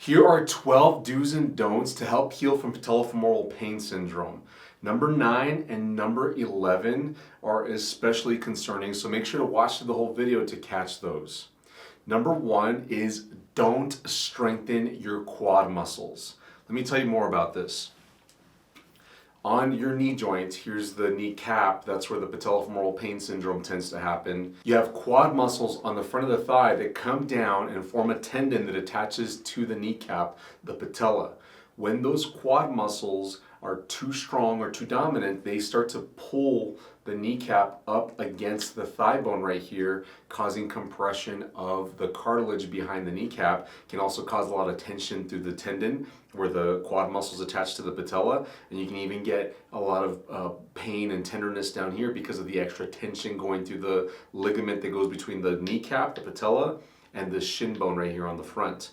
Here are 12 do's and don'ts to help heal from patellofemoral pain syndrome. Number 9 and number 11 are especially concerning, so make sure to watch the whole video to catch those. Number 1 is don't strengthen your quad muscles. Let me tell you more about this. On your knee joint, here's the knee cap, that's where the patellofemoral pain syndrome tends to happen. You have quad muscles on the front of the thigh that come down and form a tendon that attaches to the kneecap, the patella. When those quad muscles are too strong or too dominant, they start to pull the kneecap up against the thigh bone right here, causing compression of the cartilage behind the kneecap. Can also cause a lot of tension through the tendon where the quad muscles attach to the patella, and you can even get a lot of pain and tenderness down here because of the extra tension going through the ligament that goes between the kneecap, the patella, and the shin bone right here on the front.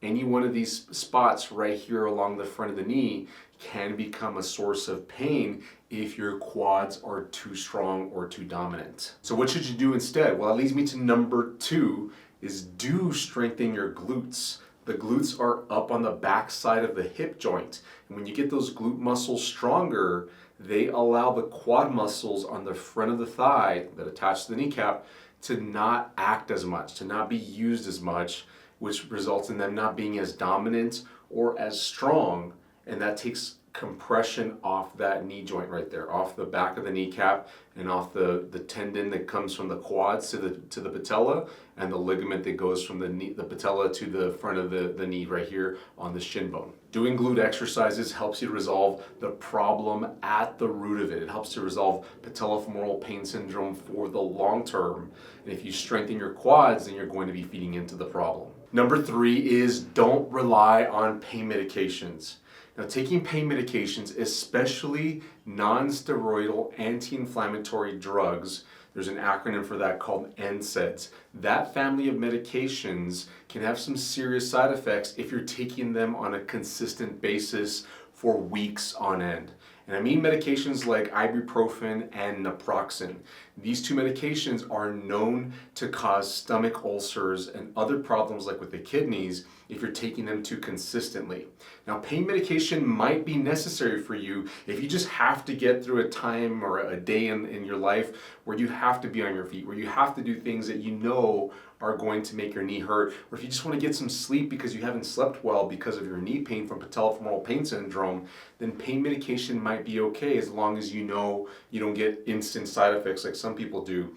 Any one of these spots right here along the front of the knee can become a source of pain if your quads are too strong or too dominant. So what should you do instead? Well, that leads me to number 2 is do strengthen your glutes. The glutes are up on the back side of the hip joint. And when you get those glute muscles stronger, they allow the quad muscles on the front of the thigh that attach to the kneecap to not act as much, to not be used as much, which results in them not being as dominant or as strong, and that takes compression off that knee joint right there, off the back of the kneecap and off the tendon that comes from the quads to the patella, and the ligament that goes from the patella to the front of the knee right here on the shin bone. Doing glute exercises helps you resolve the problem at the root of it. It helps to resolve patellofemoral pain syndrome for the long term. And if you strengthen your quads, then you're going to be feeding into the problem. Number 3 is don't rely on pain medications. Now, taking pain medications, especially non-steroidal anti-inflammatory drugs, there's an acronym for that called NSAIDs. That family of medications can have some serious side effects if you're taking them on a consistent basis for weeks on end. And I mean medications like ibuprofen and naproxen. These 2 medications are known to cause stomach ulcers and other problems like with the kidneys if you're taking them too consistently. Now, pain medication might be necessary for you if you just have to get through a time or a day in your life where you have to be on your feet, where you have to do things that you know are going to make your knee hurt, or if you just want to get some sleep because you haven't slept well because of your knee pain from patellofemoral pain syndrome, then pain medication might be okay as long as you know you don't get instant side effects like some people do.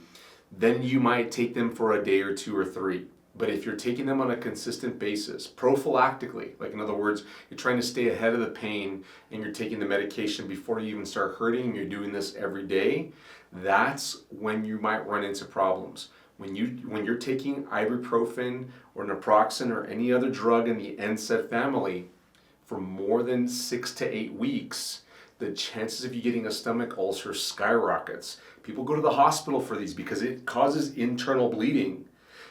Then you might take them for a day or 2 or 3. But if you're taking them on a consistent basis, prophylactically, like in other words, you're trying to stay ahead of the pain and you're taking the medication before you even start hurting, and you're doing this every day, that's when you might run into problems. When you're taking ibuprofen or naproxen or any other drug in the NSAID family for more than 6 to 8 weeks, the chances of you getting a stomach ulcer skyrockets. People go to the hospital for these because it causes internal bleeding.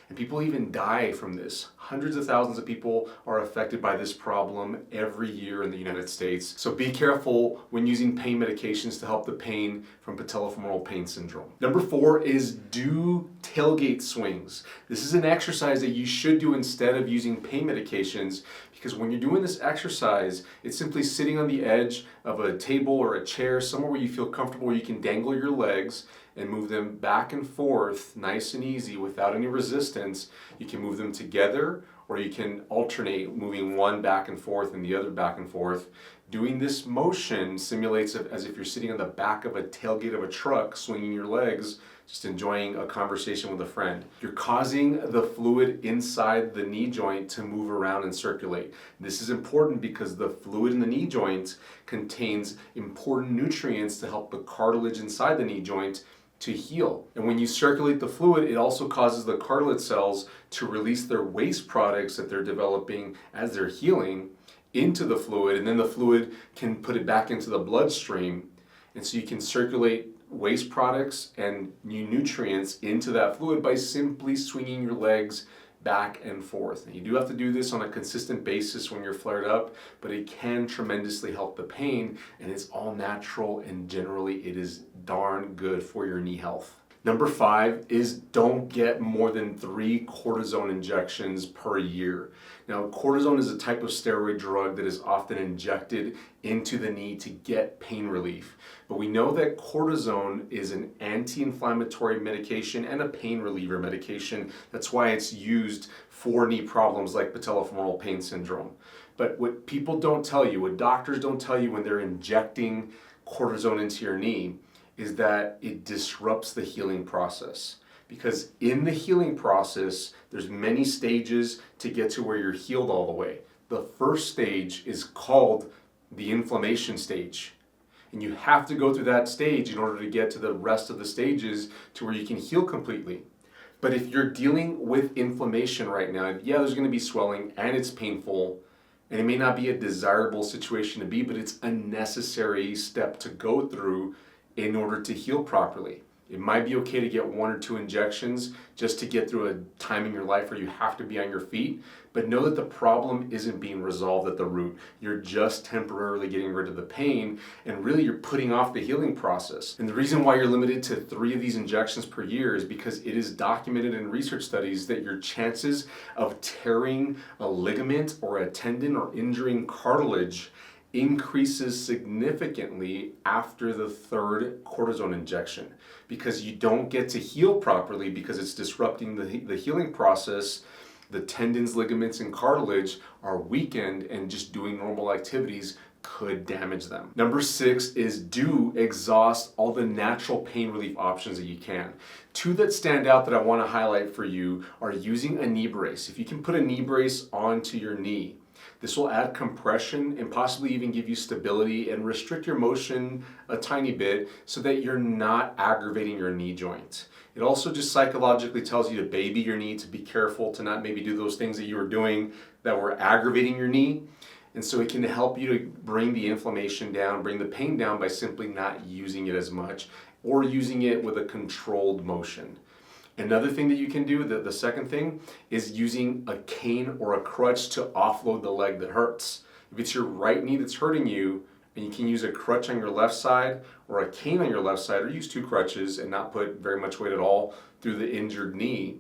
And people even die from this. Hundreds of thousands of people are affected by this problem every year in the United States. So be careful when using pain medications to help the pain from patellofemoral pain syndrome. Number 4 is do tailgate swings. This is an exercise that you should do instead of using pain medications, because when you're doing this exercise, it's simply sitting on the edge of a table or a chair, somewhere where you feel comfortable, where you can dangle your legs and move them back and forth nice and easy without any resistance. You can move them together, or you can alternate, moving one back and forth and the other back and forth. Doing this motion simulates as if you're sitting on the back of a tailgate of a truck, swinging your legs, just enjoying a conversation with a friend. You're causing the fluid inside the knee joint to move around and circulate. This is important because the fluid in the knee joint contains important nutrients to help the cartilage inside the knee joint to heal. And when you circulate the fluid, it also causes the cartilage cells to release their waste products that they're developing as they're healing into the fluid, and then the fluid can put it back into the bloodstream. And so you can circulate waste products and new nutrients into that fluid by simply swinging your legs back and forth. And you do have to do this on a consistent basis when you're flared up, but it can tremendously help the pain, and it's all natural, and generally it is darn good for your knee health. Number 5 is don't get more than 3 cortisone injections per year. Now, cortisone is a type of steroid drug that is often injected into the knee to get pain relief. But we know that cortisone is an anti-inflammatory medication and a pain reliever medication. That's why it's used for knee problems like patellofemoral pain syndrome. But what people don't tell you, what doctors don't tell you when they're injecting cortisone into your knee, is that it disrupts the healing process. Because in the healing process, there's many stages to get to where you're healed all the way. The first stage is called the inflammation stage. And you have to go through that stage in order to get to the rest of the stages to where you can heal completely. But if you're dealing with inflammation right now, yeah, there's going to be swelling and it's painful, and it may not be a desirable situation to be, but it's a necessary step to go through in order to heal properly. It might be okay to get 1 or 2 injections just to get through a time in your life where you have to be on your feet, but know that the problem isn't being resolved at the root. You're just temporarily getting rid of the pain, and really you're putting off the healing process. And the reason why you're limited to 3 of these injections per year is because it is documented in research studies that your chances of tearing a ligament or a tendon or injuring cartilage increases significantly after the 3rd cortisone injection, because you don't get to heal properly because it's disrupting the healing process. The tendons, ligaments, and cartilage are weakened, and just doing normal activities could damage them. Number 6 is do exhaust all the natural pain relief options that you can. 2 that stand out that I want to highlight for you are using a knee brace. If you can put a knee brace onto your knee, this will add compression and possibly even give you stability and restrict your motion a tiny bit so that you're not aggravating your knee joint. It also just psychologically tells you to baby your knee, to be careful to not maybe do those things that you were doing that were aggravating your knee. And so it can help you to bring the inflammation down, bring the pain down by simply not using it as much or using it with a controlled motion. Another thing that you can do, the second thing, is using a cane or a crutch to offload the leg that hurts. If it's your right knee that's hurting you, and you can use a crutch on your left side or a cane on your left side, or use 2 crutches and not put very much weight at all through the injured knee,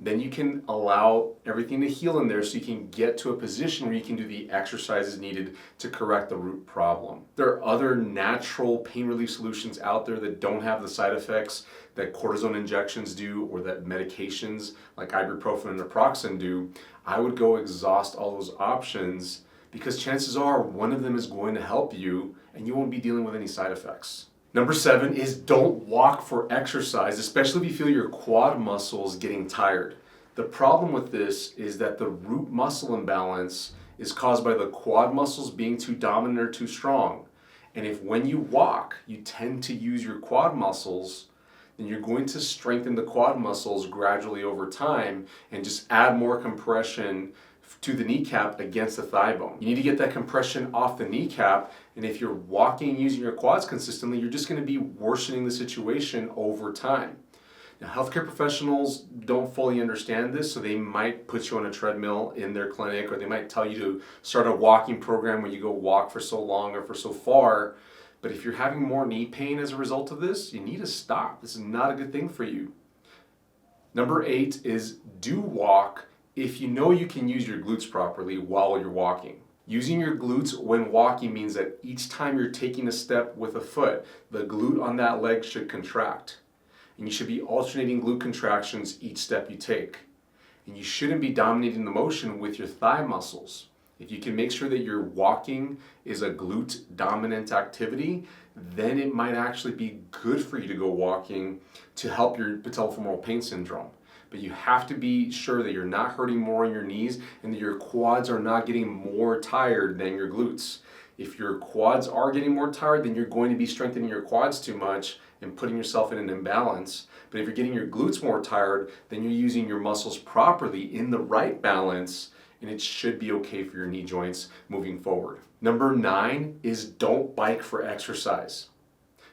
then you can allow everything to heal in there so you can get to a position where you can do the exercises needed to correct the root problem. There are other natural pain relief solutions out there that don't have the side effects that cortisone injections do or that medications like ibuprofen and naproxen do. I would go exhaust all those options, because chances are one of them is going to help you and you won't be dealing with any side effects. Number 7 is don't walk for exercise, especially if you feel your quad muscles getting tired. The problem with this is that the root muscle imbalance is caused by the quad muscles being too dominant or too strong. And if when you walk, you tend to use your quad muscles, then you're going to strengthen the quad muscles gradually over time and just add more compression to the kneecap against the thigh bone. You need to get that compression off the kneecap, and if you're walking using your quads consistently, you're just going to be worsening the situation over time. Now, healthcare professionals don't fully understand this, so they might put you on a treadmill in their clinic, or they might tell you to start a walking program where you go walk for so long or for so far. But if you're having more knee pain as a result of this, you need to stop. This is not a good thing for you. Number 8 is do walk if you know you can use your glutes properly while you're walking. Using your glutes when walking means that each time you're taking a step with a foot, the glute on that leg should contract. And you should be alternating glute contractions each step you take. And you shouldn't be dominating the motion with your thigh muscles. If you can make sure that your walking is a glute dominant activity, then it might actually be good for you to go walking to help your patellofemoral pain syndrome. But you have to be sure that you're not hurting more on your knees and that your quads are not getting more tired than your glutes. If your quads are getting more tired, then you're going to be strengthening your quads too much and putting yourself in an imbalance. But if you're getting your glutes more tired, then you're using your muscles properly in the right balance, and it should be okay for your knee joints moving forward. Number 9 is don't bike for exercise.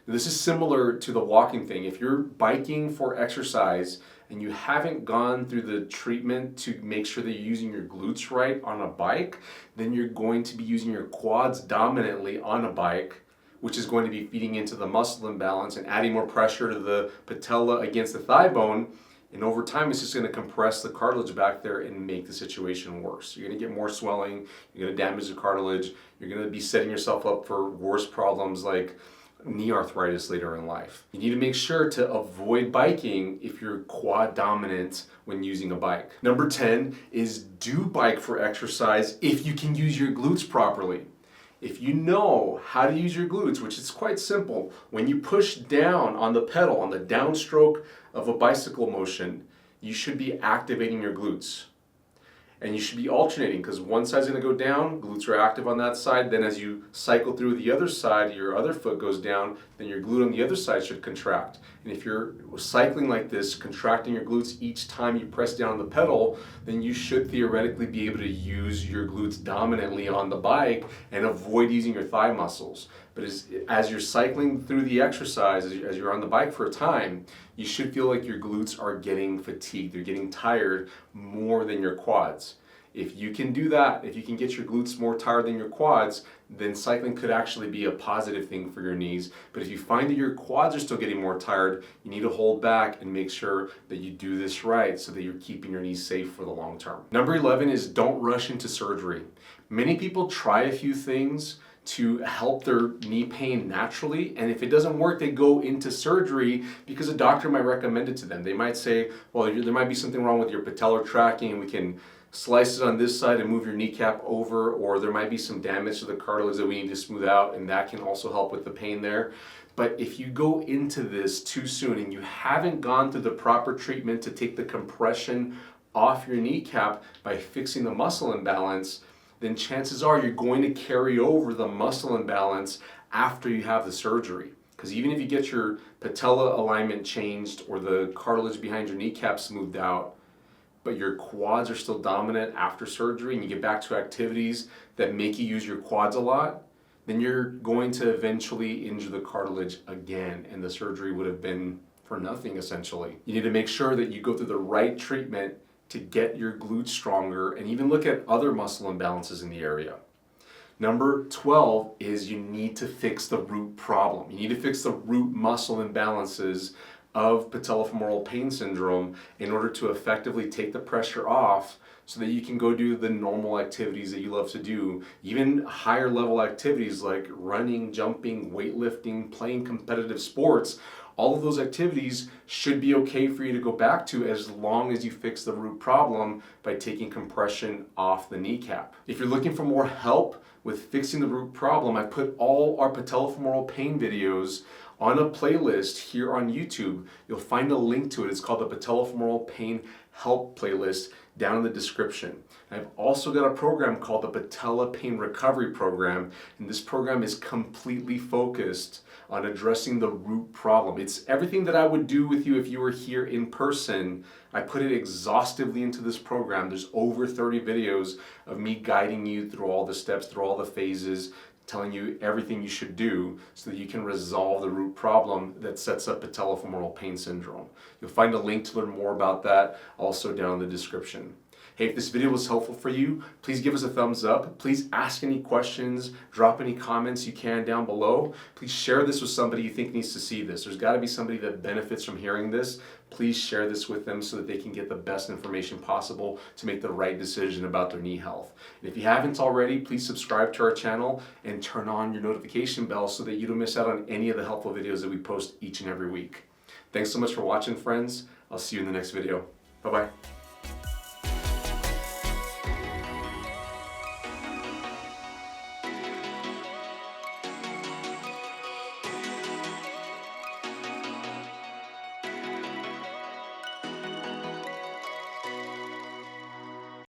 Now, this is similar to the walking thing. If you're biking for exercise and you haven't gone through the treatment to make sure that you're using your glutes right on a bike, then you're going to be using your quads dominantly on a bike, which is going to be feeding into the muscle imbalance and adding more pressure to the patella against the thigh bone. And over time, it's just going to compress the cartilage back there and make the situation worse. You're going to get more swelling, you're going to damage the cartilage, you're going to be setting yourself up for worse problems like knee arthritis later in life. You need to make sure to avoid biking if you're quad dominant when using a bike. Number 10 is do bike for exercise if you can use your glutes properly. If you know how to use your glutes, which is quite simple, when you push down on the pedal, on the downstroke of a bicycle motion, you should be activating your glutes. And you should be alternating, because one side's going to go down, glutes are active on that side, then as you cycle through the other side, your other foot goes down, then your glute on the other side should contract. And if you're cycling like this, contracting your glutes each time you press down on the pedal, then you should theoretically be able to use your glutes dominantly on the bike and avoid using your thigh muscles. But as you're cycling through the exercise, as you're on the bike for a time, you should feel like your glutes are getting fatigued, they're getting tired more than your quads. If you can do that, if you can get your glutes more tired than your quads, then cycling could actually be a positive thing for your knees. But if you find that your quads are still getting more tired, you need to hold back and make sure that you do this right so that you're keeping your knees safe for the long term. Number 11 is don't rush into surgery. Many people try a few things to help their knee pain naturally, and if it doesn't work, they go into surgery because a doctor might recommend it to them. They might say, well, there might be something wrong with your patellar tracking, and we can slice it on this side and move your kneecap over, or there might be some damage to the cartilage that we need to smooth out, and that can also help with the pain there. But if you go into this too soon and you haven't gone through the proper treatment to take the compression off your kneecap by fixing the muscle imbalance, then chances are you're going to carry over the muscle imbalance after you have the surgery. Because even if you get your patella alignment changed or the cartilage behind your kneecap smoothed out, but your quads are still dominant after surgery and you get back to activities that make you use your quads a lot, then you're going to eventually injure the cartilage again, and the surgery would have been for nothing essentially. You need to make sure that you go through the right treatment to get your glutes stronger and even look at other muscle imbalances in the area. Number 12 is you need to fix the root problem. You need to fix the root muscle imbalances of patellofemoral pain syndrome in order to effectively take the pressure off so that you can go do the normal activities that you love to do, even higher level activities like running, jumping, weightlifting, playing competitive sports. All of those activities should be okay for you to go back to as long as you fix the root problem by taking compression off the kneecap. If you're looking for more help with fixing the root problem, I put all our patellofemoral pain videos on a playlist here on YouTube. You'll find a link to it. It's called the Patellofemoral Pain Help Playlist down in the description. I've also got a program called the Patella Pain Recovery Program, and this program is completely focused on addressing the root problem. It's everything that I would do with you if you were here in person. I put it exhaustively into this program. There's over 30 videos of me guiding you through all the steps, through all the phases, telling you everything you should do so that you can resolve the root problem that sets up patellofemoral pain syndrome. You'll find a link to learn more about that also down in the description. Hey, if this video was helpful for you, please give us a thumbs up. Please ask any questions, drop any comments you can down below. Please share this with somebody you think needs to see this. There's got to be somebody that benefits from hearing this. Please share this with them so that they can get the best information possible to make the right decision about their knee health. And if you haven't already, please subscribe to our channel and turn on your notification bell so that you don't miss out on any of the helpful videos that we post each and every week. Thanks so much for watching, friends. I'll see you in the next video. Bye-bye.